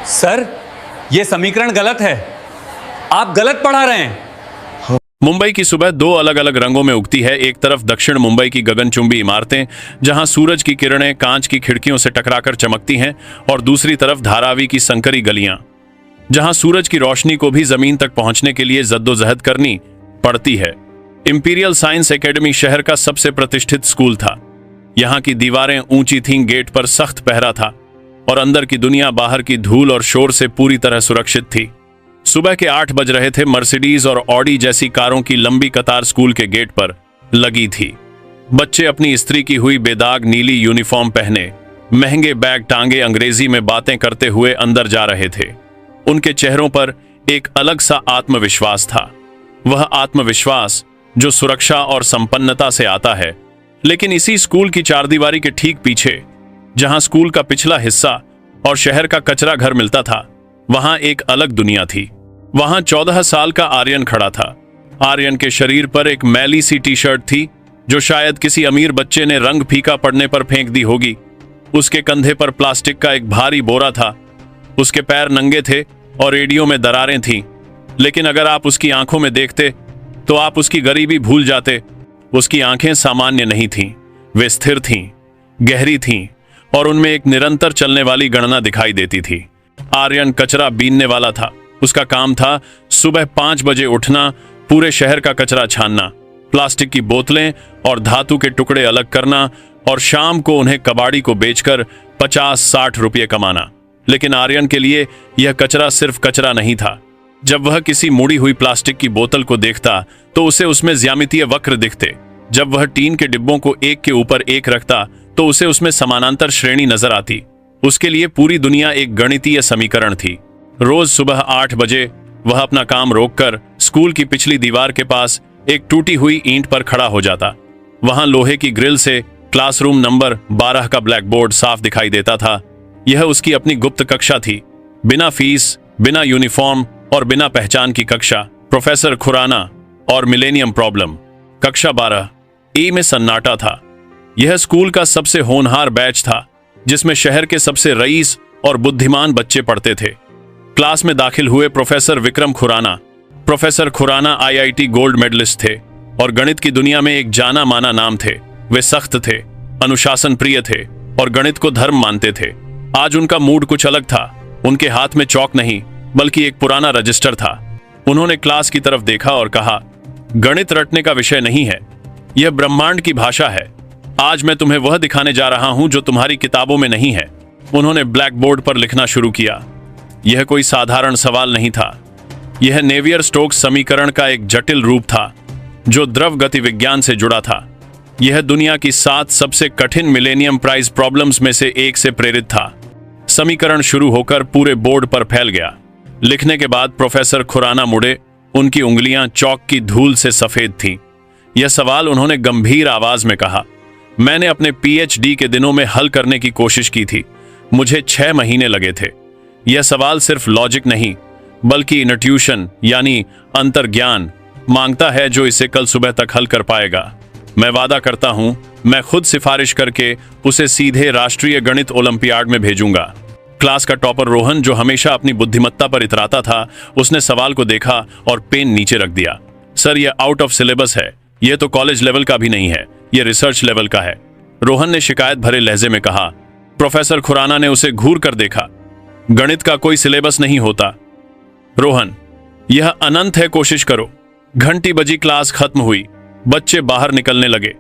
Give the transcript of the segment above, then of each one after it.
Sir, ये समीकरण गलत है। आप गलत पढ़ा रहे हैं। मुंबई की सुबह दो अलग अलग रंगों में उगती है। एक तरफ दक्षिण मुंबई की गगनचुंबी इमारतें, जहां सूरज की किरणें कांच की खिड़कियों से टकराकर चमकती हैं, और दूसरी तरफ धारावी की संकरी गलियां, जहां सूरज की रोशनी को भी जमीन तक पहुंचने के लिए जद्दोजहद करनी पड़ती है। इंपीरियल साइंस एकेडमी शहर का सबसे प्रतिष्ठित स्कूल था। यहाँ की दीवारें ऊंची थीं, गेट पर सख्त पहरा था, और अंदर की दुनिया बाहर की धूल और शोर से पूरी तरह सुरक्षित थी। सुबह के 8 बज रहे थे। मर्सिडीज और ऑडी जैसी कारों की लंबी कतार स्कूल के गेट पर लगी थी। बच्चे अपनी इस्त्री की हुई बेदाग नीली यूनिफॉर्म पहने, महंगे बैग टांगे, अंग्रेजी में बातें करते हुए अंदर जा रहे थे। उनके चेहरों पर एक अलग सा आत्मविश्वास था। वह आत्मविश्वास जो सुरक्षा और संपन्नता से आता है। लेकिन इसी स्कूल की चारदीवारी के ठीक पीछे, जहां स्कूल का पिछला हिस्सा और शहर का कचरा घर मिलता था, वहां एक अलग दुनिया थी। वहां 14 साल का आर्यन खड़ा था। आर्यन के शरीर पर एक मैली सी टी शर्ट थी, जो शायद किसी अमीर बच्चे ने रंग फीका पड़ने पर फेंक दी होगी। उसके कंधे पर प्लास्टिक का एक भारी बोरा था। उसके पैर नंगे थे और एड़ियों में दरारें थीं। लेकिन अगर आप उसकी आंखों में देखते तो आप उसकी गरीबी भूल जाते। उसकी आंखें सामान्य नहीं थीं, वे स्थिर थीं, गहरी थीं, और उनमें एक निरंतर चलने वाली गणना दिखाई देती थी। आर्यन कचरा बीनने वाला था। उसका काम था सुबह 5 बजे उठना, पूरे शहर का कचरा छानना, प्लास्टिक की बोतलें और धातु के टुकड़े अलग करना, और शाम को उन्हें कबाड़ी को बेचकर 50-60 रुपये कमाना। लेकिन आर्यन के लिए यह कचरा सिर्फ कचरा नहीं था। जब वह किसी मुड़ी हुई प्लास्टिक की बोतल को देखता तो उसे उसमें ज्यामितीय वक्र दिखते। जब वह टीन के डिब्बों को एक के ऊपर एक रखता तो उसे उसमें समानांतर श्रेणी नजर आती। उसके लिए पूरी दुनिया एक गणितीय समीकरण थी। रोज सुबह 8 बजे वह अपना काम रोककर स्कूल की पिछली दीवार के पास एक टूटी हुई ईंट पर खड़ा हो जाता। वहां लोहे की ग्रिल से क्लासरूम नंबर 12 का ब्लैक बोर्ड साफ दिखाई देता था। यह उसकी अपनी गुप्त कक्षा थी, बिना फीस, बिना यूनिफॉर्म और बिना पहचान की कक्षा। प्रोफेसर खुराना और मिलेनियम प्रॉब्लम। कक्षा 12 ए में सन्नाटा था। यह स्कूल का सबसे होनहार बैच था, जिसमें शहर के सबसे रईस और बुद्धिमान बच्चे पढ़ते थे। क्लास में दाखिल हुए professor Vikram Khurana. Professor Khurana IIT gold medalist थे और गणित की दुनिया में एक जाना माना नाम थे। वे सख्त थे, अनुशासन प्रिय थे और गणित को धर्म मानते थे। आज उनका मूड कुछ अलग था। उनके हाथ में चौक नहीं बल्कि एक पुराना रजिस्टर था। उन्होंने क्लास की तरफ देखा और कहा, गणित रटने का विषय नहीं है, यह ब्रह्मांड की भाषा है। आज मैं तुम्हें वह दिखाने जा रहा हूं जो तुम्हारी किताबों में नहीं है। उन्होंने ब्लैक बोर्ड पर लिखना शुरू किया। यह कोई साधारण सवाल नहीं था। यह नेवियर स्टोक्स समीकरण का एक जटिल रूप था, जो द्रव गति विज्ञान से जुड़ा था। यह दुनिया की 7 सबसे कठिन मिलेनियम प्राइज प्रॉब्लम्स में से एक से प्रेरित था। समीकरण शुरू होकर पूरे बोर्ड पर फैल गया। लिखने के बाद प्रोफेसर खुराना मुड़े। उनकी उंगलियां चौक की धूल से सफेद थीं। यह सवाल उन्होंने गंभीर आवाज में कहा, मैंने अपने PhD के दिनों में हल करने की कोशिश की थी। मुझे 6 महीने लगे थे। यह सवाल सिर्फ लॉजिक नहीं बल्कि इंट्यूशन यानी अंतर्ज्ञान मांगता है, जो इसे कल सुबह तक हल कर पाएगा। मैं वादा करता हूं, मैं खुद सिफारिश करके उसे सीधे राष्ट्रीय गणित ओलंपियाड में भेजूंगा। क्लास का टॉपर रोहन, जो हमेशा अपनी बुद्धिमत्ता पर इतराता था, उसने सवाल को देखा और पेन नीचे रख दिया। सर, यह आउट ऑफ सिलेबस है। यह तो कॉलेज लेवल का भी नहीं है, यह रिसर्च लेवल का है, रोहन ने शिकायत भरे लहजे में कहा। प्रोफेसर खुराना ने उसे घूर कर देखा। गणित का कोई सिलेबस नहीं होता रोहन, यह अनंत है, कोशिश करो। घंटी बजी, क्लास खत्म हुई। बच्चे बाहर निकलने लगे,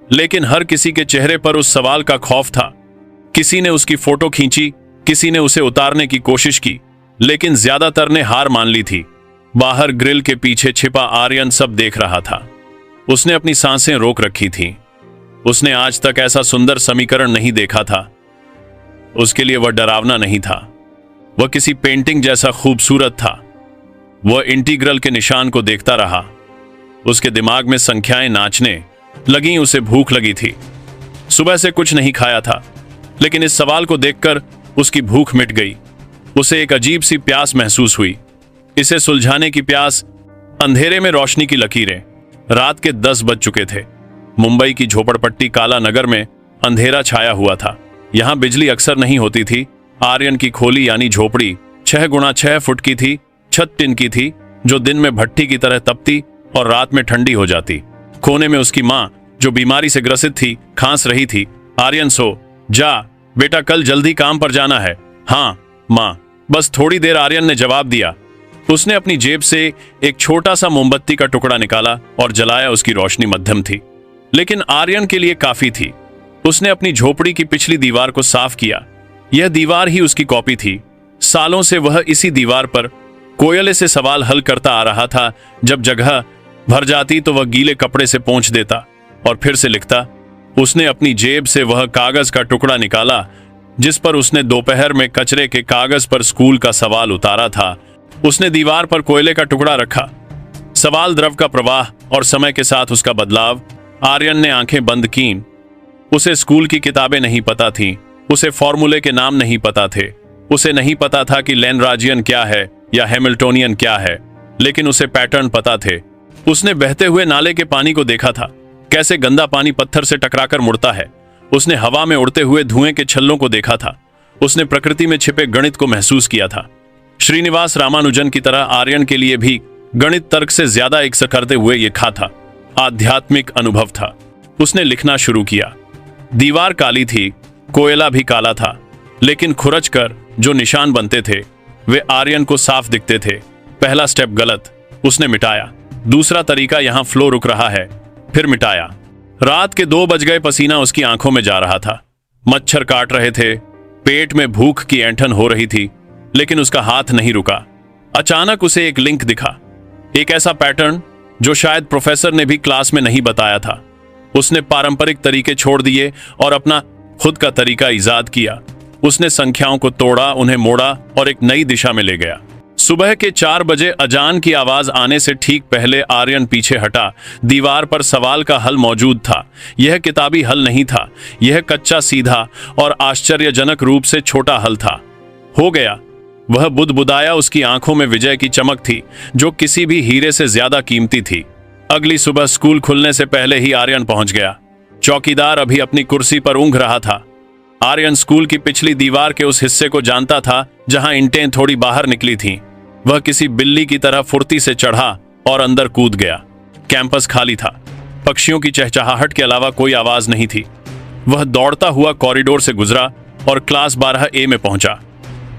लेकिन हर किसी के चेहरे पर उस सवाल का खौफ था। किसी ने उसकी फोटो खींची, किसी ने उसे उतारने की कोशिश की, लेकिन ज्यादातर ने हार मान ली थी। बाहर ग्रिल के पीछे छिपा आर्यन सब देख रहा था। उसने अपनी सांसें रोक रखी थीं। उसने आज तक ऐसा सुंदर समीकरण नहीं देखा था। उसके लिए वह डरावना नहीं था, वह किसी पेंटिंग जैसा खूबसूरत था। वह इंटीग्रल के निशान को देखता रहा। उसके दिमाग में संख्याएं नाचने लगीं। उसे भूख लगी थी। सुबह से कुछ नहीं खाया था, लेकिन इस सवाल को देखकर उसकी भूख मिट गई। उसे एक अजीब सी प्यास महसूस हुई। इसे सुलझाने की प्यास। अंधेरे में रोशनी की लकीरें। रात के 10 बज चुके थे। मुंबई की झोपड़पट्टी काला नगर में अंधेरा छाया हुआ था। यहां बिजली अक्सर नहीं होती थी। आर्यन की खोली यानी झोपड़ी 6x6 फुट की थी, छत टिन की थी, जो दिन में भट्टी की तरह तपती और रात में ठंडी हो जाती। कोने में उसकी माँ, जो बीमारी से ग्रसित थी, खांस रही थी। आर्यन, सो जा बेटा, कल जल्दी काम पर जाना है। हाँ माँ, बस थोड़ी देर, आर्यन ने जवाब दिया। उसने अपनी जेब से एक छोटा सा मोमबत्ती का टुकड़ा निकाला और जलाया। उसकी रोशनी मध्यम थी, लेकिन आर्यन के लिए काफी थी। उसने अपनी झोपड़ी की पिछली दीवार को साफ किया। यह दीवार ही उसकी कॉपी थी। सालों से वह इसी दीवार पर कोयले से सवाल हल करता आ रहा था। जब जगह भर जाती तो वह गीले कपड़े से पोंछ देता और फिर से लिखता। उसने अपनी जेब से वह कागज का टुकड़ा निकाला जिस पर उसने दोपहर में कचरे के कागज पर स्कूल का सवाल उतारा था। उसने दीवार पर कोयले का टुकड़ा रखा। सवाल द्रव का प्रवाह और समय के साथ उसका बदलाव। आर्यन ने आंखें बंद कीं। उसे स्कूल की किताबें नहीं पता थीं। उसे फॉर्मूले के नाम नहीं पता थे। उसे नहीं पता था कि लैग्रांजियन क्या है या हैमिल्टोनियन क्या है, लेकिन उसे पैटर्न पता थे। उसने बहते हुए नाले के पानी को देखा था, कैसे गंदा पानी पत्थर से टकराकर मुड़ता है। उसने हवा में उड़ते हुए धुएं के छल्लों को देखा था। उसने प्रकृति में छिपे गणित को महसूस किया था। श्रीनिवास रामानुजन की तरह आर्यन के लिए भी गणित तर्क से ज्यादा एक करते हुए ये खा था। आध्यात्मिक अनुभव था। उसने लिखना शुरू किया। दीवार काली थी, कोयला भी काला था, लेकिन खुरच कर जो निशान बनते थे वे आर्यन को साफ दिखते थे। पहला स्टेप गलत, उसने मिटाया। दूसरा तरीका, यहां फ्लो रुक रहा है, फिर मिटाया। रात के 2 बज गए। पसीना उसकी आंखों में जा रहा था। मच्छर काट रहे थे। पेट में भूख की ऐंठन हो रही थी, लेकिन उसका हाथ नहीं रुका। अचानक उसे एक लिंक दिखा, एक ऐसा पैटर्न जो शायद प्रोफेसर ने भी क्लास में नहीं बताया था। उसने पारंपरिक तरीके छोड़ दिए और अपना खुद का तरीका ईजाद किया। उसने संख्याओं को तोड़ा, उन्हें मोड़ा और एक नई दिशा में ले गया। सुबह के 4 बजे अजान की आवाज आने से ठीक पहले आर्यन पीछे हटा। दीवार पर सवाल का हल मौजूद था। यह किताबी हल नहीं था, यह कच्चा, सीधा और आश्चर्यजनक रूप से छोटा हल था। हो गया। वह बुदबुदाया। उसकी आंखों में विजय की चमक थी, जो किसी भी हीरे से ज्यादा कीमती थी। अगली सुबह स्कूल खुलने से पहले ही आर्यन पहुंच गया। चौकीदार अभी अपनी कुर्सी पर ऊँघ रहा था। आर्यन स्कूल की पिछली दीवार के उस हिस्से को जानता था जहां ईंटें थोड़ी बाहर निकली थीं। वह किसी बिल्ली की तरह फुर्ती से चढ़ा और अंदर कूद गया। कैंपस खाली था। पक्षियों की चहचहाहट के अलावा कोई आवाज नहीं थी। वह दौड़ता हुआ कॉरिडोर से गुजरा और क्लास 12A में पहुंचा।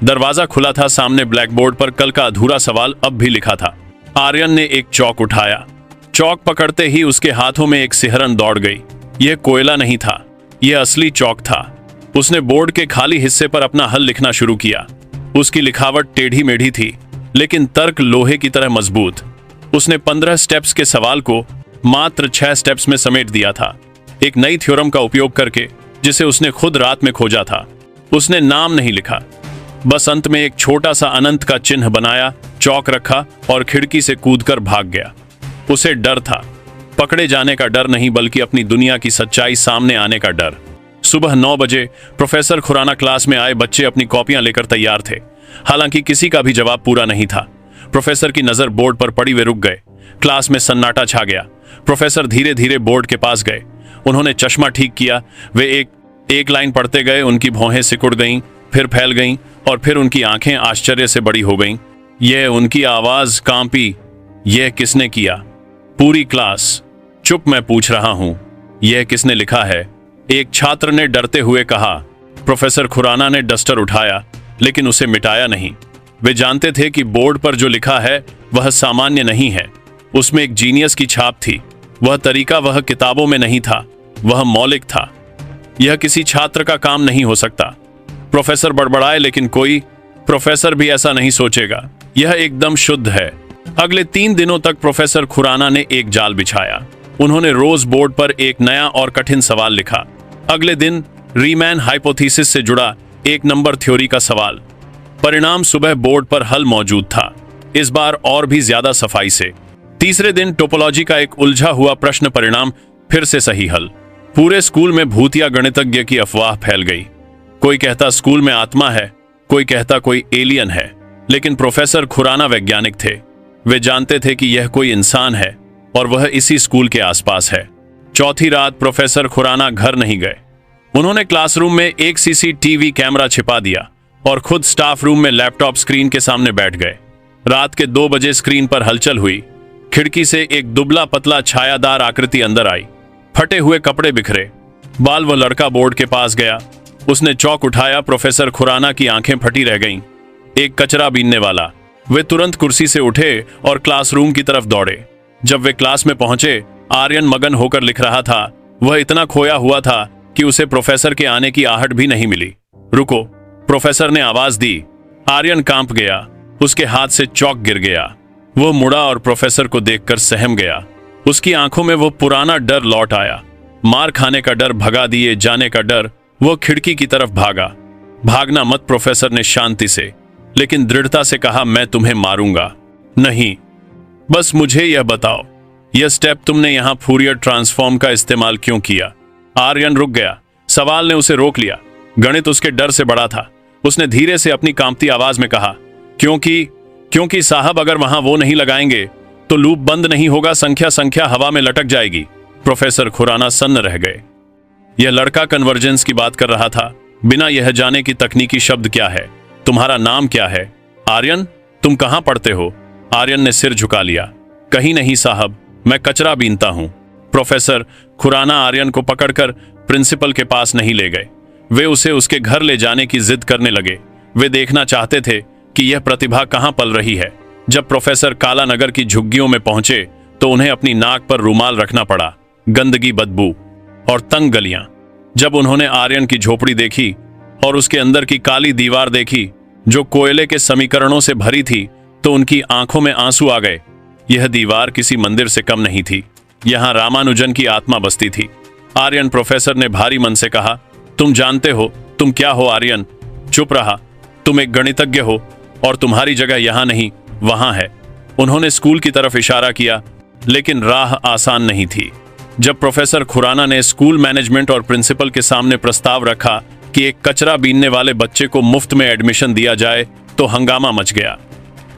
दरवाजा खुला था। सामने ब्लैक बोर्ड पर कल का अधूरा सवाल अब भी लिखा था। आर्यन ने एक चौक उठाया। चौक पकड़ते ही उसके हाथों में एक सिहरन दौड़ गई। यह कोयला नहीं था, यह असली चौक था। उसने बोर्ड के खाली हिस्से पर अपना हल लिखना शुरू किया। उसकी लिखावट टेढ़ी मेढ़ी थी, लेकिन तर्क लोहे की तरह मजबूत। उसने 15 स्टेप्स के सवाल को मात्र 6 स्टेप्स में समेट दिया था, एक नई थ्योरम का उपयोग करके जिसे उसने खुद रात में खोजा था। उसने नाम नहीं लिखा, बस अंत में एक छोटा सा अनंत का चिन्ह बनाया, चौक रखा और खिड़की से कूदकर भाग गया। उसे डर था, पकड़े जाने का डर नहीं, बल्कि अपनी दुनिया की सच्चाई सामने आने का डर। सुबह 9 बजे प्रोफेसर खुराना क्लास में आए। बच्चे अपनी कॉपियां लेकर तैयार थे, हालांकि किसी का भी जवाब पूरा नहीं था। प्रोफेसर की नजर बोर्ड पर पड़ी, वे रुक गए। क्लास में सन्नाटा छा गया। प्रोफेसर धीरे धीरे बोर्ड के पास गए। उन्होंने चश्मा ठीक किया। वे एक लाइन पढ़ते गए। उनकी भौहें सिकुड़ गईं, फिर फैल गईं और फिर उनकी आंखें आश्चर्य से बड़ी हो गईं। यह उनकी आवाज कांपी। यह किसने किया? पूरी क्लास चुप। मैं पूछ रहा हूं, यह किसने लिखा है? एक छात्र ने डरते हुए कहा। प्रोफेसर खुराना ने डस्टर उठाया, लेकिन उसे मिटाया नहीं। वे जानते थे कि बोर्ड पर जो लिखा है वह सामान्य नहीं है। उसमें एक जीनियस की छाप थी। वह तरीका वह किताबों में नहीं था, वह मौलिक था। यह किसी छात्र का काम नहीं हो सकता। प्रोफेसर बड़बड़ाए, लेकिन कोई प्रोफेसर भी ऐसा नहीं सोचेगा। यह एकदम शुद्ध है। अगले 3 दिनों तक प्रोफेसर खुराना ने एक जाल बिछाया। उन्होंने रोज बोर्ड पर एक नया और कठिन सवाल लिखा। अगले दिन रीमैन हाइपोथेसिस से जुड़ा 1 नंबर थ्योरी का सवाल। परिणाम सुबह बोर्ड पर हल मौजूद था, इस बार और भी ज्यादा सफाई से। तीसरे दिन टोपोलॉजी का एक उलझा हुआ प्रश्न। परिणाम फिर से सही हल। पूरे स्कूल में भूतिया गणितज्ञ की अफवाह फैल गई। कोई कहता स्कूल में आत्मा है, कोई कहता कोई एलियन है, लेकिन प्रोफेसर खुराना वैज्ञानिक थे। वे जानते थे कि यह कोई इंसान है और वह इसी स्कूल के आसपास है। चौथी रात प्रोफेसर खुराना घर नहीं गए। उन्होंने क्लासरूम में एक CCTV कैमरा छिपा दिया। और खुद स्टाफ रूम में लैपटॉप स्क्रीन के सामने बैठ गए। रात के 2 बजे स्क्रीन पर हलचल हुई। खिड़की से एक दुबला पतला छायादार आकृति अंदर आई। फटे हुए कपड़े बिखरे बाल। वह लड़का बोर्ड के पास गया। उसने चौक उठाया। प्रोफेसर खुराना की आंखें फटी रह गईं। एक कचरा बीनने वाला। वे तुरंत कुर्सी से उठे और क्लासरूम की तरफ दौड़े। जब वे क्लास में पहुंचे, आर्यन मगन होकर लिख रहा था। वह इतना खोया हुआ था कि उसे प्रोफेसर के आने की आहट भी नहीं मिली। रुको, प्रोफेसर ने आवाज दी। आर्यन कांप गया। उसके हाथ से चौक गिर गया। वह मुड़ा और प्रोफेसर को देखकर सहम गया। उसकी आंखों में वो पुराना डर लौट आया। मार खाने का डर, भगा दिए जाने का डर। वो खिड़की की तरफ भागा। भागना मत, प्रोफेसर ने शांति से लेकिन दृढ़ता से कहा, मैं तुम्हें मारूंगा नहीं। बस मुझे यह बताओ, यह स्टेप तुमने यहां फूरियर ट्रांसफॉर्म का इस्तेमाल क्यों किया? आर्यन रुक गया। सवाल ने उसे रोक लिया। गणित उसके डर से बड़ा था। उसने धीरे से अपनी कांपती आवाज में कहा, क्योंकि साहब, अगर वहां वो नहीं लगाएंगे तो लूप बंद नहीं होगा, संख्या हवा में लटक जाएगी। प्रोफेसर खुराना सन्न रह गए। यह लड़का कन्वर्जेंस की बात कर रहा था, बिना यह जाने कि तकनीकी शब्द क्या है। तुम्हारा नाम क्या है? आर्यन। तुम कहां पढ़ते हो? आर्यन ने सिर झुका लिया। कहीं नहीं साहब, मैं कचरा बीनता हूं। प्रोफेसर खुराना आर्यन को पकड़कर प्रिंसिपल के पास नहीं ले गए। वे उसे उसके घर ले जाने की जिद करने लगे। वे देखना चाहते थे कि यह प्रतिभा कहां पल रही है। जब प्रोफेसर कालानगर की झुग्गियों में पहुंचे तो उन्हें अपनी नाक पर रूमाल रखना पड़ा। गंदगी, बदबू और तंग गलियां। जब उन्होंने आर्यन की झोपड़ी देखी और उसके अंदर की काली दीवार देखी जो कोयले के समीकरणों से भरी थी, तो उनकी आंखों में आंसू आ गए। यह दीवार किसी मंदिर से कम नहीं थी। यहां रामानुजन की आत्मा बसती थी। आर्यन, प्रोफेसर ने भारी मन से कहा, तुम जानते हो तुम क्या हो आर्यन? चुप रहा। तुम एक गणितज्ञ हो और तुम्हारी जगह यहां नहीं, वहां है। उन्होंने स्कूल की तरफ इशारा किया, लेकिन राह आसान नहीं थी। जब प्रोफेसर खुराना ने स्कूल मैनेजमेंट और प्रिंसिपल के सामने प्रस्ताव रखा कि एक कचरा बीनने वाले बच्चे को मुफ्त में एडमिशन दिया जाए, तो हंगामा मच गया।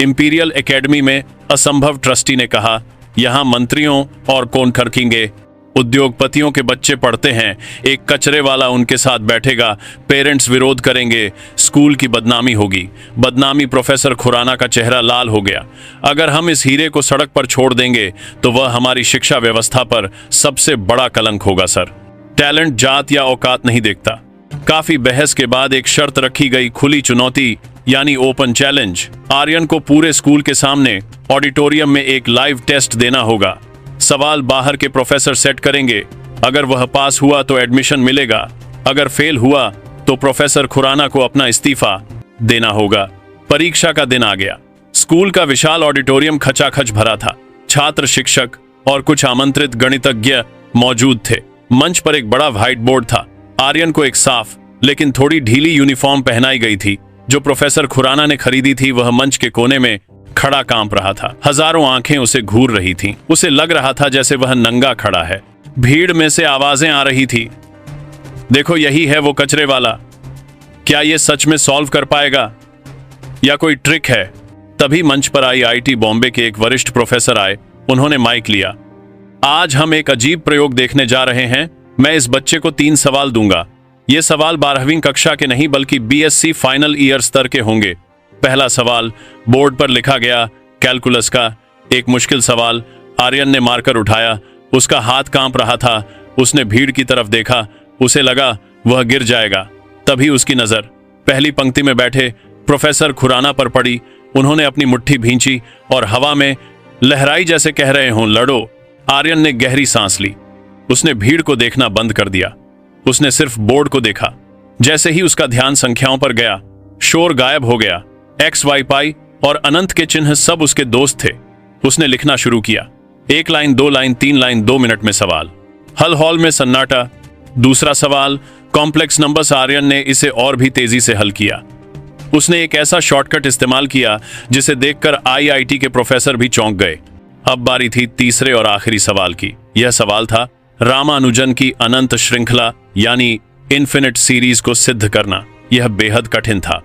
इंपीरियल एकेडमी में असंभव ट्रस्टी ने कहा, यहां मंत्रियों और कौन खरखेंगे? उद्योगपतियों के बच्चे पढ़ते हैं, एक कचरे वाला उनके साथ बैठेगा, पेरेंट्स विरोध करेंगे, स्कूल की बदनामी होगी। बदनामी? प्रोफेसर खुराना का चेहरा लाल हो गया। अगर हम इस हीरे को सड़क पर छोड़ देंगे तो वह हमारी शिक्षा व्यवस्था पर सबसे बड़ा कलंक होगा सर। टैलेंट जात या औकात नहीं देखता। काफी बहस के बाद एक शर्त रखी गई, खुली चुनौती यानी ओपन चैलेंज। आर्यन को पूरे स्कूल के सामने ऑडिटोरियम में एक लाइव टेस्ट देना होगा। सवाल बाहर के प्रोफेसर सेट करेंगे। अगर वह पास हुआ तो एडमिशन मिलेगा, अगर फेल हुआ तो प्रोफेसर खुराना को अपना इस्तीफा देना होगा। परीक्षा का दिन आ गया। स्कूल का विशाल ऑडिटोरियम खचाखच भरा था। छात्र, शिक्षक और कुछ आमंत्रित गणितज्ञ मौजूद थे। मंच पर एक बड़ा व्हाइट बोर्ड था। आर्यन को एक साफ लेकिन थोड़ी ढीली यूनिफॉर्म पहनाई गई थी जो प्रोफेसर खुराना ने खरीदी थी। वह मंच के कोने में खड़ा कांप रहा था। हजारों आंखें उसे घूर रही थीं। उसे लग रहा था जैसे वह नंगा खड़ा है। भीड़ में से आवाजें आ रही थी, देखो यही है वो कचरे वाला। क्या ये सच में सॉल्व कर पाएगा या कोई ट्रिक है? तभी मंच पर आई आईटी बॉम्बे के एक वरिष्ठ प्रोफेसर आए। उन्होंने माइक लिया। आज हम एक अजीब प्रयोग देखने जा रहे हैं। मैं इस बच्चे को 3 सवाल दूंगा। ये सवाल 12वीं कक्षा के नहीं बल्कि बीएससी फाइनल ईयर स्तर के होंगे। पहला सवाल बोर्ड पर लिखा गया, कैलकुलस का एक मुश्किल सवाल। आर्यन ने मार्कर उठाया। उसका हाथ कांप रहा था। उसने भीड़ की तरफ देखा। उसे लगा वह गिर जाएगा। तभी उसकी नजर पहली पंक्ति में बैठे प्रोफेसर खुराना पर पड़ी। उन्होंने अपनी मुट्ठी भींची और हवा में लहराई जैसे कह रहे हों, लड़ो। आर्यन ने गहरी सांस ली। उसने भीड़ को देखना बंद कर दिया। उसने सिर्फ बोर्ड को देखा। जैसे ही उसका ध्यान संख्याओं पर गया, शोर गायब हो गया। एक्स, वाई, पाई और अनंत के चिन्ह सब उसके दोस्त थे। उसने लिखना शुरू किया। 1 लाइन, 2 लाइन, 3 लाइन, 2 मिनट में सवाल। हल हॉल में सन्नाटा। दूसरा सवाल कॉम्प्लेक्स नंबर्स। आर्यन ने इसे और भी तेजी से हल किया। उसने एक ऐसा शॉर्टकट इस्तेमाल किया जिसे देखकर आईआईटी के प्रोफेसर भी चौंक गए। अब बारी थी तीसरे और आखिरी सवाल की। यह सवाल था रामानुजन की अनंत श्रृंखला यानी इन्फिनिट सीरीज को सिद्ध करना। यह बेहद कठिन था।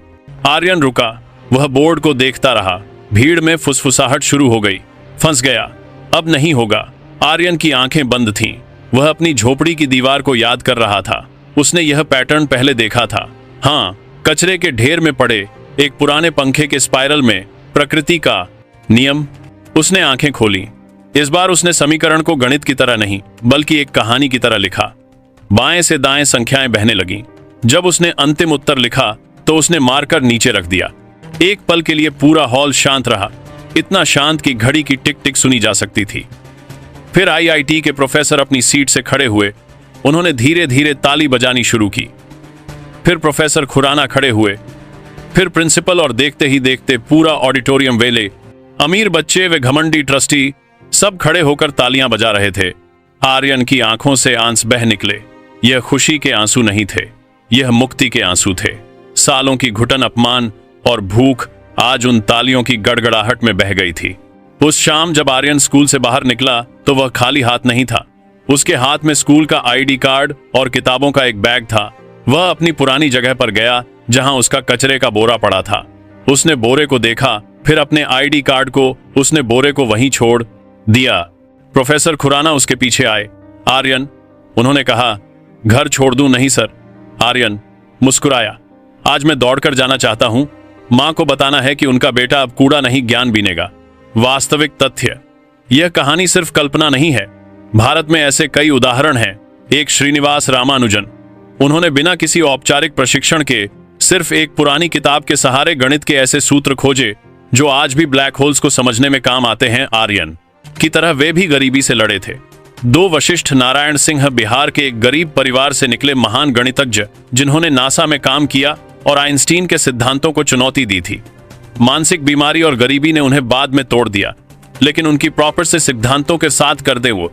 आर्यन रुका। वह बोर्ड को देखता रहा। भीड़ में फुसफुसाहट शुरू हो गई। फंस गया, अब नहीं होगा। आर्यन की आंखें बंद थीं। वह अपनी झोपड़ी की दीवार को याद कर रहा था। उसने यह पैटर्न पहले देखा था। हाँ, कचरे के ढेर में पड़े एक पुराने पंखे के स्पाइरल में प्रकृति का नियम। उसने आंखें खोली। इस बार उसने समीकरण को गणित की तरह नहीं बल्कि एक कहानी की तरह लिखा। बाएं से दाएं संख्याएं बहने लगीं। जब उसने अंतिम उत्तर लिखा तो उसने मारकर नीचे रख दिया। एक पल के लिए पूरा हॉल शांत रहा, इतना शांत कि घड़ी की टिक टिक सुनी जा सकती थी। फिर आईआईटी के प्रोफेसर अपनी सीट से खड़े हुए। उन्होंने धीरे धीरे ताली बजानी शुरू की। फिर प्रोफेसर खुराना खड़े हुए, फिर प्रिंसिपल, और देखते ही देखते पूरा ऑडिटोरियम वेले, अमीर बच्चे व घमंडी ट्रस्टी सब खड़े होकर तालियां बजा रहे थे। आर्यन की आंखों से आंस बह निकले। यह खुशी के आंसू नहीं थे, यह मुक्ति के आंसू थे। सालों की घुटन, अपमान और भूख आज उन तालियों की गड़गड़ाहट में बह गई थी। उस शाम जब आर्यन स्कूल से बाहर निकला तो वह खाली हाथ नहीं था। उसके हाथ में स्कूल का आईडी कार्ड और किताबों का एक बैग था। वह अपनी पुरानी जगह पर गया जहां उसका कचरे का बोरा पड़ा था। उसने बोरे को देखा, फिर अपने आईडी कार्ड को उसने बोरे को वहीं छोड़ दिया। प्रोफेसर खुराना उसके पीछे आए। आर्यन, उन्होंने कहा, घर छोड़ दूं? नहीं सर। आर्यन मुस्कुराया। आज मैं दौड़कर जाना चाहता हूं। मां को बताना है कि उनका बेटा अब कूड़ा नहीं ज्ञान बीनेगा। वास्तविक तथ्य, यह कहानी सिर्फ कल्पना नहीं है। भारत में ऐसे कई उदाहरण हैं। एक श्रीनिवास रामानुजन, उन्होंने बिना किसी औपचारिक प्रशिक्षण के सिर्फ एक पुरानी किताब के सहारे गणित के ऐसे सूत्र खोजे जो आज भी ब्लैक होल्स को समझने में काम आते हैं। आर्यन की तरह वे भी गरीबी से लड़े थे। दो वशिष्ठ नारायण सिंह, बिहार के एक गरीब परिवार से निकले महान गणितज्ञ, जिन्होंने नासा में काम किया और आइंस्टीन के सिद्धांतों को चुनौती दी थी। मानसिक बीमारी और गरीबी ने उन्हें बाद में तोड़ दिया, लेकिन उनकी प्रॉपर्टी से सिद्धांतों के साथ कर दे वो